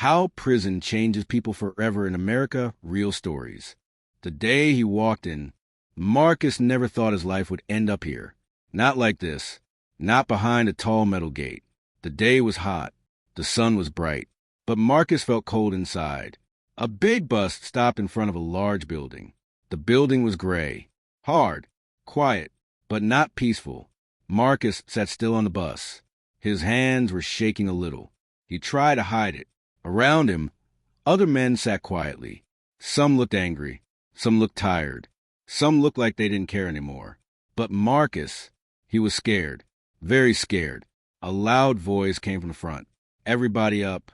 How Prison Changes People Forever in America, Real Stories. The day he walked in, Marcus never thought his life would end up here. Not like this. Not behind a tall metal gate. The day was hot. The sun was bright. But Marcus felt cold inside. A big bus stopped in front of a large building. The building was gray. Hard. Quiet. But not peaceful. Marcus sat still on the bus. His hands were shaking a little. He tried to hide it. Around him, other men sat quietly. Some looked angry. Some looked tired. Some looked like they didn't care anymore. But Marcus, he was scared. Very scared. A loud voice came from the front. Everybody up.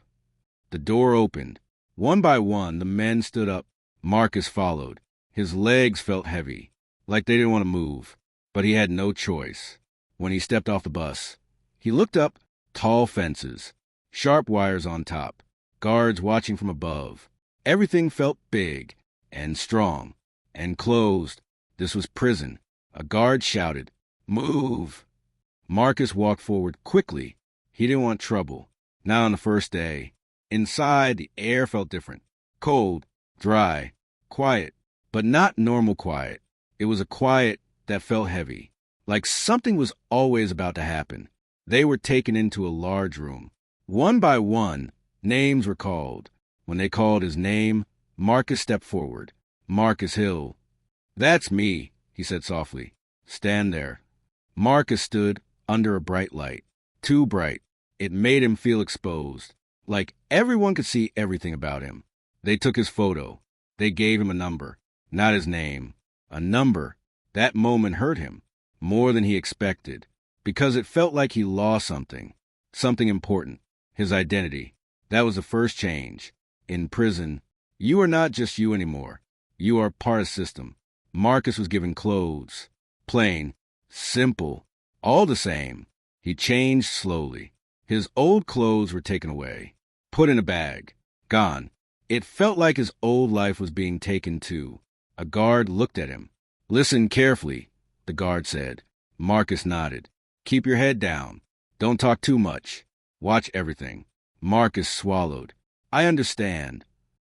The door opened. One by one, the men stood up. Marcus followed. His legs felt heavy, like they didn't want to move. But he had no choice. When he stepped off the bus, he looked up. Tall fences. Sharp wires on top. Guards watching from above. Everything felt big and strong and closed. This was prison. A guard shouted, "Move!" Marcus walked forward quickly. He didn't want trouble. Not on the first day. Inside, the air felt different. Cold, dry, quiet, but not normal quiet. It was a quiet that felt heavy, like something was always about to happen. They were taken into a large room. One by one, names were called. When they called his name, Marcus stepped forward. Marcus Hill. "That's me," he said softly. "Stand there." Marcus stood under a bright light. Too bright. It made him feel exposed, like everyone could see everything about him. They took his photo. They gave him a number, not his name. A number. That moment hurt him, more than he expected, because it felt like he lost something important, his identity. That was the first change. In prison, you are not just you anymore. You are part of the system. Marcus was given clothes. Plain, simple, all the same. He changed slowly. His old clothes were taken away, put in a bag, gone. It felt like his old life was being taken too. A guard looked at him. "Listen carefully," the guard said. Marcus nodded. "Keep your head down. Don't talk too much. Watch everything." Marcus swallowed. "I understand."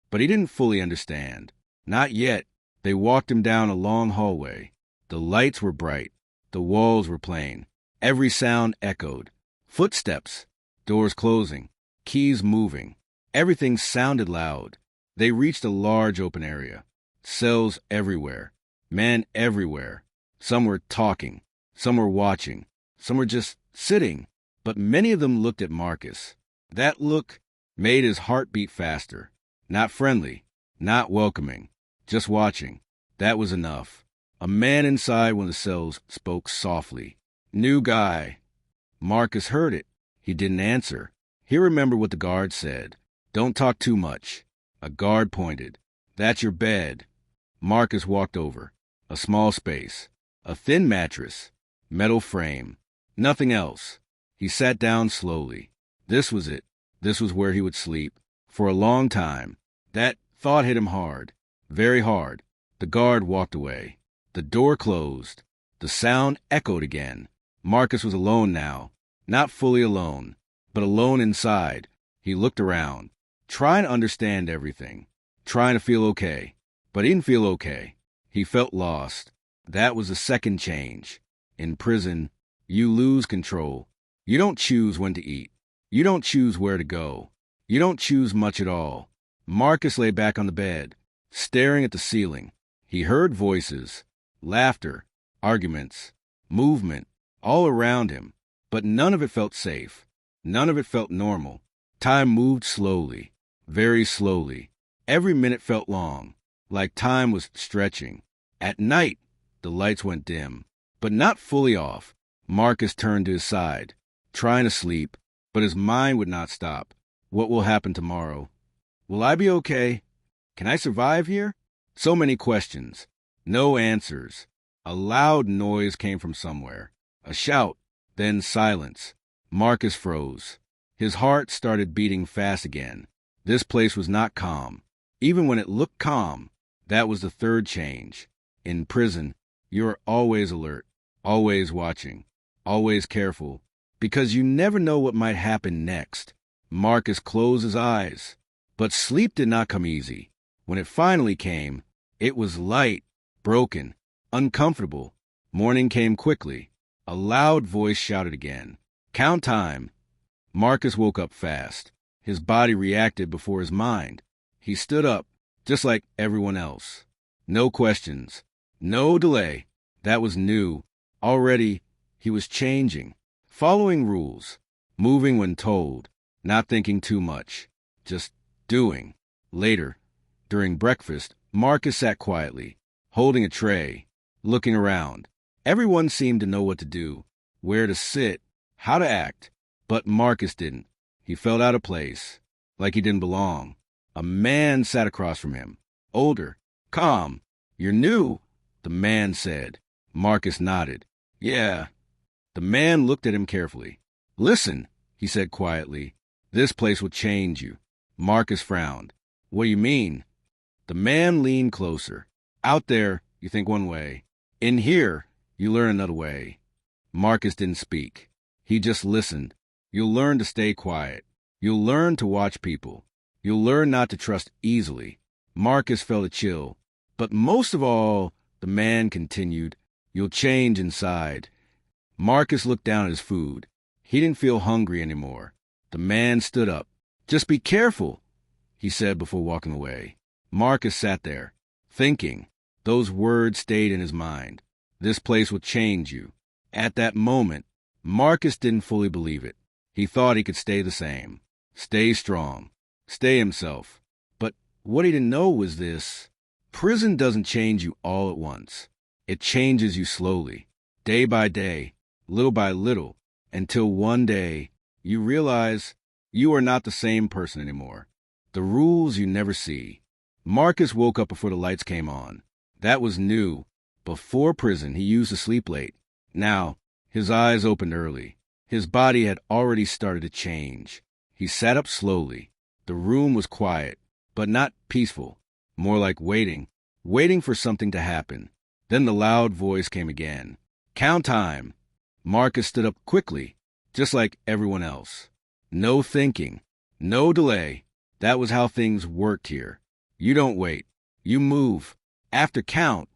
But he didn't fully understand. Not yet. They walked him down a long hallway. The lights were bright. The walls were plain. Every sound echoed. Footsteps. Doors closing. Keys moving. Everything sounded loud. They reached a large open area. Cells everywhere. Men everywhere. Some were talking. Some were watching. Some were just sitting. But many of them looked at Marcus. That look made his heart beat faster. Not friendly. Not welcoming. Just watching. That was enough. A man inside one of the cells spoke softly. "New guy." Marcus heard it. He didn't answer. He remembered what the guard said. "Don't talk too much." A guard pointed. "That's your bed." Marcus walked over. A small space. A thin mattress. Metal frame. Nothing else. He sat down slowly. This was it. This was where he would sleep. For a long time. That thought hit him hard. Very hard. The guard walked away. The door closed. The sound echoed again. Marcus was alone now. Not fully alone, but alone inside. He looked around, trying to understand everything, trying to feel okay. But he didn't feel okay. He felt lost. That was the second change. In prison, you lose control. You don't choose when to eat. You don't choose where to go. You don't choose much at all. Marcus lay back on the bed, staring at the ceiling. He heard voices, laughter, arguments, movement, all around him, but none of it felt safe. None of it felt normal. Time moved slowly, very slowly. Every minute felt long, like time was stretching. At night, the lights went dim, but not fully off. Marcus turned to his side, trying to sleep, but his mind would not stop. What will happen tomorrow? Will I be okay? Can I survive here? So many questions. No answers. A loud noise came from somewhere. A shout, then silence. Marcus froze. His heart started beating fast again. This place was not calm. Even when it looked calm, that was the third change. In prison, you are always alert, always watching, always careful, because you never know what might happen next. Marcus closed his eyes. But sleep did not come easy. When it finally came, it was light, broken, uncomfortable. Morning came quickly. A loud voice shouted again, "Count time." Marcus woke up fast. His body reacted before his mind. He stood up, just like everyone else. No questions. No delay. That was new. Already, he was changing. Following rules. Moving when told. Not thinking too much. Just doing. Later, during breakfast, Marcus sat quietly, holding a tray, looking around. Everyone seemed to know what to do, where to sit, how to act. But Marcus didn't. He felt out of place, like he didn't belong. A man sat across from him, older, calm. "You're new," the man said. Marcus nodded. "Yeah." The man looked at him carefully. "Listen," he said quietly. "This place will change you." Marcus frowned. "What do you mean?" The man leaned closer. "Out there, you think one way. In here, you learn another way." Marcus didn't speak. He just listened. "You'll learn to stay quiet. You'll learn to watch people. You'll learn not to trust easily." Marcus felt a chill. "But most of all," the man continued, "you'll change inside." Marcus looked down at his food. He didn't feel hungry anymore. The man stood up. "Just be careful," he said before walking away. Marcus sat there, thinking. Those words stayed in his mind. This place will change you. At that moment, Marcus didn't fully believe it. He thought he could stay the same, stay strong, stay himself. But what he didn't know was this. Prison doesn't change you all at once. It changes you slowly, day by day, little by little, until one day you realize you are not the same person anymore. The rules you never see. Marcus woke up before the lights came on. That was new. Before prison, he used to sleep late. Now, his eyes opened early. His body had already started to change. He sat up slowly. The room was quiet, but not peaceful. More like waiting for something to happen. Then the loud voice came again. "Count time." Marcus stood up quickly, just like everyone else. No thinking, no delay. That was how things worked here. You don't wait. You move. After count,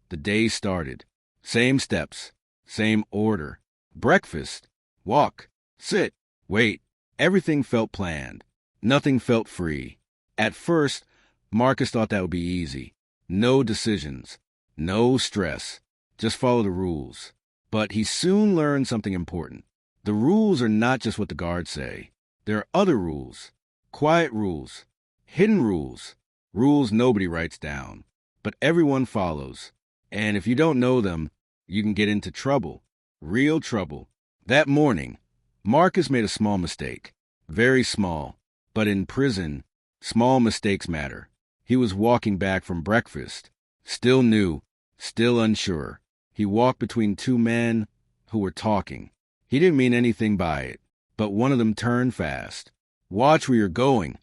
the day started. Same steps, same order. Breakfast, walk, sit, wait. Everything felt planned. Nothing felt free. At first, Marcus thought that would be easy. No decisions, no stress. Just follow the rules. But he soon learned something important. The rules are not just what the guards say. There are other rules. Quiet rules. Hidden rules. Rules nobody writes down. But everyone follows. And if you don't know them, you can get into trouble. Real trouble. That morning, Marcus made a small mistake. Very small. But in prison, small mistakes matter. He was walking back from breakfast. Still new. Still unsure. He walked between two men who were talking. He didn't mean anything by it. But one of them turned fast. "Watch where you're going,"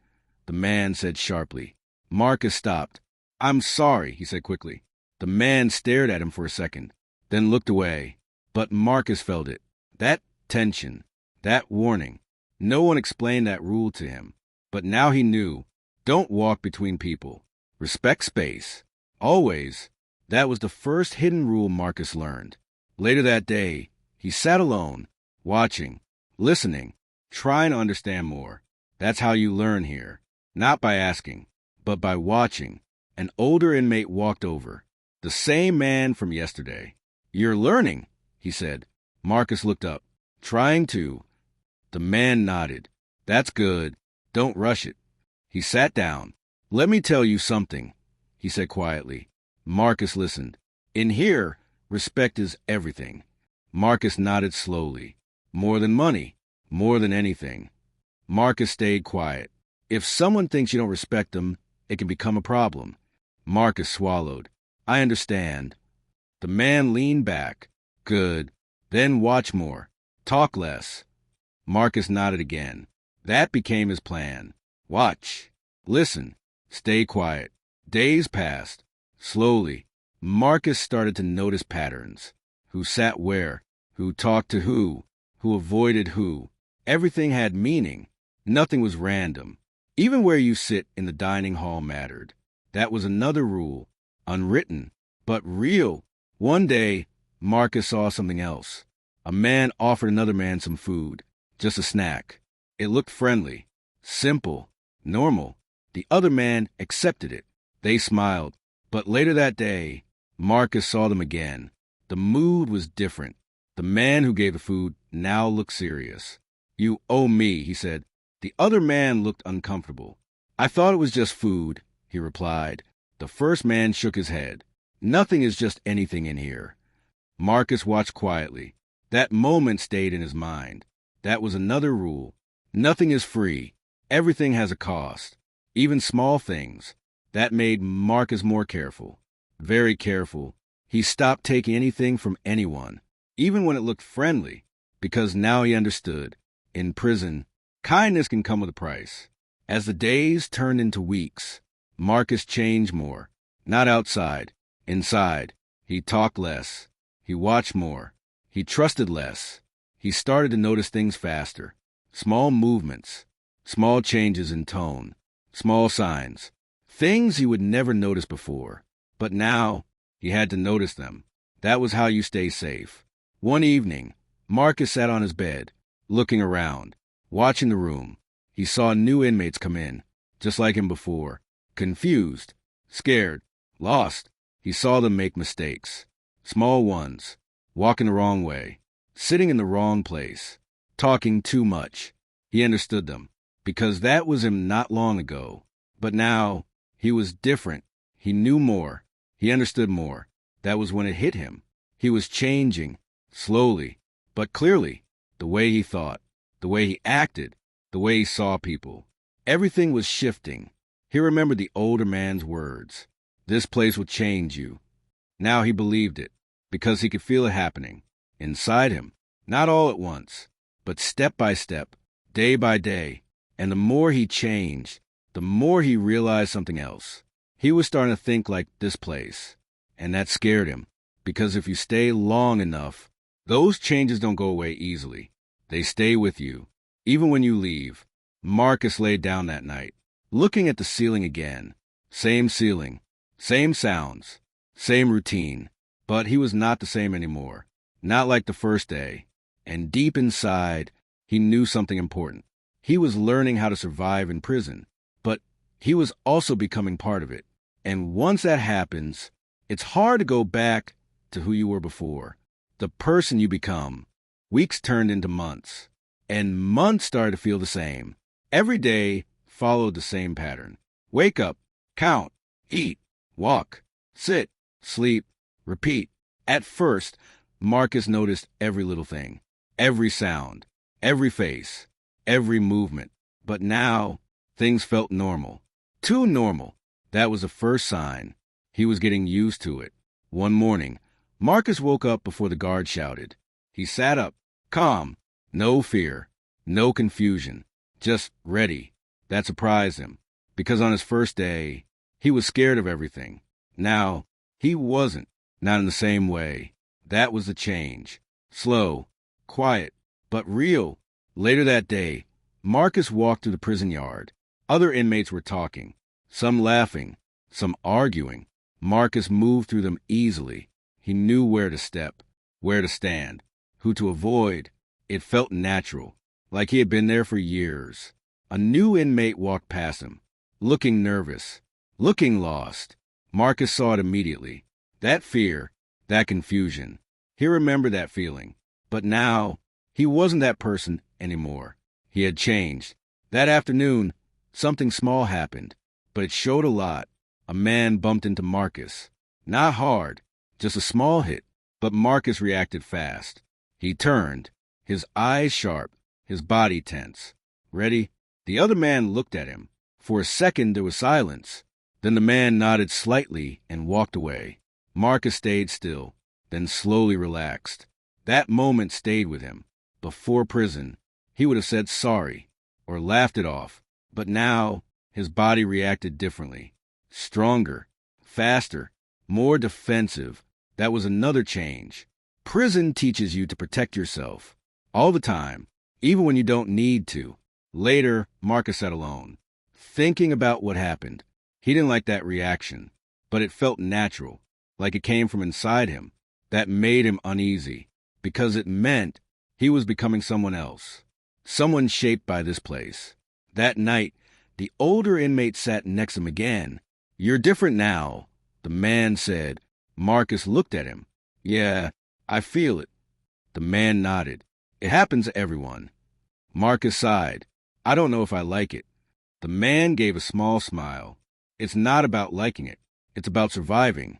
the man said sharply. Marcus stopped. "I'm sorry," he said quickly. The man stared at him for a second, then looked away. But Marcus felt it. That tension. That warning. No one explained that rule to him. But now he knew. Don't walk between people. Respect space. Always. That was the first hidden rule Marcus learned. Later that day, he sat alone, watching, listening, trying to understand more. That's how you learn here. Not by asking, but by watching. An older inmate walked over. The same man from yesterday. "You're learning," he said. Marcus looked up. "Trying to." The man nodded. "That's good. Don't rush it." He sat down. "Let me tell you something," he said quietly. Marcus listened. "In here, respect is everything." Marcus nodded slowly. "More than money. More than anything." Marcus stayed quiet. If someone thinks you don't respect them, it can become a problem. Marcus swallowed. "I understand." The man leaned back. "Good. Then watch more. Talk less." Marcus nodded again. That became his plan. Watch. Listen. Stay quiet. Days passed. Slowly, Marcus started to notice patterns. Who sat where? Who talked to who? Who avoided who? Everything had meaning. Nothing was random. Even where you sit in the dining hall mattered. That was another rule, unwritten, but real. One day, Marcus saw something else. A man offered another man some food, just a snack. It looked friendly, simple, normal. The other man accepted it. They smiled. But later that day, Marcus saw them again. The mood was different. The man who gave the food now looked serious. "You owe me," he said. The other man looked uncomfortable. "I thought it was just food," he replied. The first man shook his head. "Nothing is just anything in here." Marcus watched quietly. That moment stayed in his mind. That was another rule. Nothing is free. Everything has a cost. Even small things. That made Marcus more careful. Very careful. He stopped taking anything from anyone, even when it looked friendly, because now he understood. In prison, kindness can come with a price. As the days turned into weeks, Marcus changed more. Not outside. Inside. He talked less. He watched more. He trusted less. He started to notice things faster. Small movements. Small changes in tone. Small signs. Things he would never notice before. But now, he had to notice them. That was how you stay safe. One evening, Marcus sat on his bed, looking around, watching the room. He saw new inmates come in, just like him before. Confused, scared, lost. He saw them make mistakes. Small ones. Walking the wrong way. Sitting in the wrong place. Talking too much. He understood them, because that was him not long ago. But now, he was different. He knew more. He understood more. That was when it hit him. He was changing, slowly, but clearly, the way he thought, the way he acted, the way he saw people. Everything was shifting. He remembered the older man's words. "This place will change you." Now he believed it, because he could feel it happening, inside him. Not all at once, but step by step, day by day. And the more he changed, the more he realized something else. He was starting to think like this place, and that scared him, because if you stay long enough, those changes don't go away easily. They stay with you, even when you leave. Marcus laid down that night, looking at the ceiling again. Same ceiling, same sounds, same routine, but he was not the same anymore. Not like the first day. And deep inside, he knew something important. He was learning how to survive in prison, but he was also becoming part of it. And once that happens, it's hard to go back to who you were before, the person you become. Weeks turned into months, and months started to feel the same. Every day followed the same pattern. Wake up, count, eat, walk, sit, sleep, repeat. At first, Marcus noticed every little thing, every sound, every face, every movement. But now, things felt normal. Too normal. That was the first sign. He was getting used to it. One morning, Marcus woke up before the guard shouted. He sat up, calm, no fear, no confusion, just ready. That surprised him, because on his first day, he was scared of everything. Now, he wasn't, not in the same way. That was the change. Slow, quiet, but real. Later that day, Marcus walked through the prison yard. Other inmates were talking, some laughing, some arguing. Marcus moved through them easily. He knew where to step, where to stand, who to avoid. It felt natural, like he had been there for years. A new inmate walked past him, looking nervous, looking lost. Marcus saw it immediately. That fear, that confusion. He remembered that feeling. But now, he wasn't that person anymore. He had changed. That afternoon, something small happened, but it showed a lot. A man bumped into Marcus. Not hard, just a small hit, but Marcus reacted fast. He turned, his eyes sharp, his body tense. Ready? The other man looked at him. For a second there was silence. Then the man nodded slightly and walked away. Marcus stayed still, then slowly relaxed. That moment stayed with him. Before prison, he would have said sorry or laughed it off. But now, his body reacted differently. Stronger, faster, more defensive. That was another change. Prison teaches you to protect yourself. All the time, even when you don't need to. Later, Marcus sat alone, thinking about what happened. He didn't like that reaction, but it felt natural, like it came from inside him. That made him uneasy, because it meant he was becoming someone else, someone shaped by this place. That night, the older inmate sat next to him again. "You're different now," the man said. Marcus looked at him. "Yeah, I feel it." The man nodded. "It happens to everyone." Marcus sighed. "I don't know if I like it." The man gave a small smile. "It's not about liking it. It's about surviving."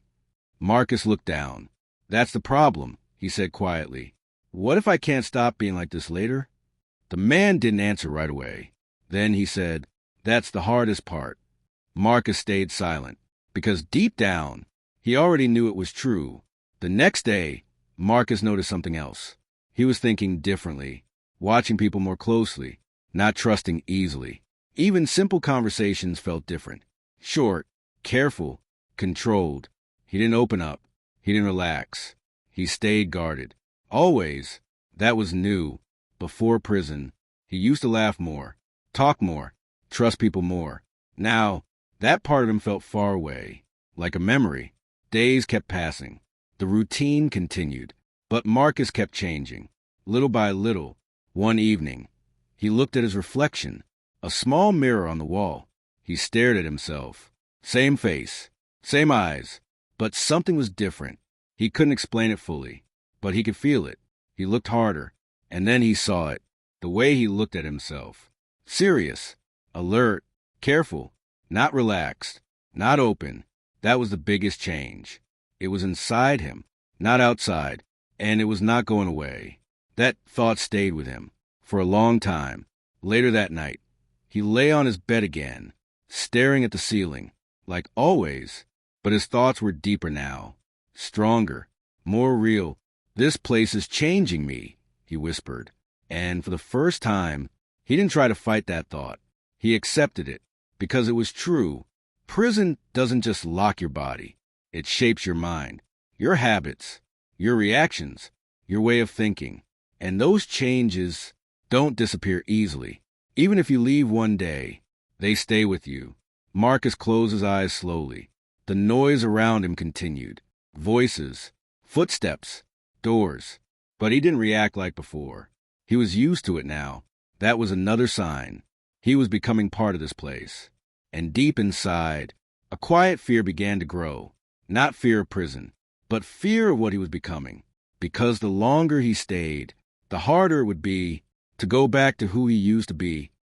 Marcus looked down. "That's the problem," he said quietly. "What if I can't stop being like this later?" The man didn't answer right away. Then he said, "That's the hardest part." Marcus stayed silent, because deep down, he already knew it was true. The next day, Marcus noticed something else. He was thinking differently, watching people more closely, not trusting easily. Even simple conversations felt different. Short, careful, controlled. He didn't open up. He didn't relax. He stayed guarded. Always. That was new. Before prison, he used to laugh more, talk more, trust people more. Now, that part of him felt far away, like a memory. Days kept passing. The routine continued, but Marcus kept changing. Little by little, one evening, he looked at his reflection, a small mirror on the wall. He stared at himself. Same face, same eyes, but something was different. He couldn't explain it fully, but he could feel it. He looked harder, and then he saw it, the way he looked at himself. Serious, alert, careful, not relaxed, not open. That was the biggest change. It was inside him, not outside, and it was not going away. That thought stayed with him for a long time. Later that night, he lay on his bed again, staring at the ceiling, like always, but his thoughts were deeper now, stronger, more real. "This place is changing me," he whispered. And for the first time, he didn't try to fight that thought. He accepted it, because it was true. Prison doesn't just lock your body. It shapes your mind, your habits, your reactions, your way of thinking. And those changes don't disappear easily. Even if you leave one day, they stay with you. Marcus closed his eyes slowly. The noise around him continued. Voices, footsteps, doors. But he didn't react like before. He was used to it now. That was another sign. He was becoming part of this place. And deep inside, a quiet fear began to grow. Not fear of prison, but fear of what he was becoming. Because the longer he stayed, the harder it would be to go back to who he used to be.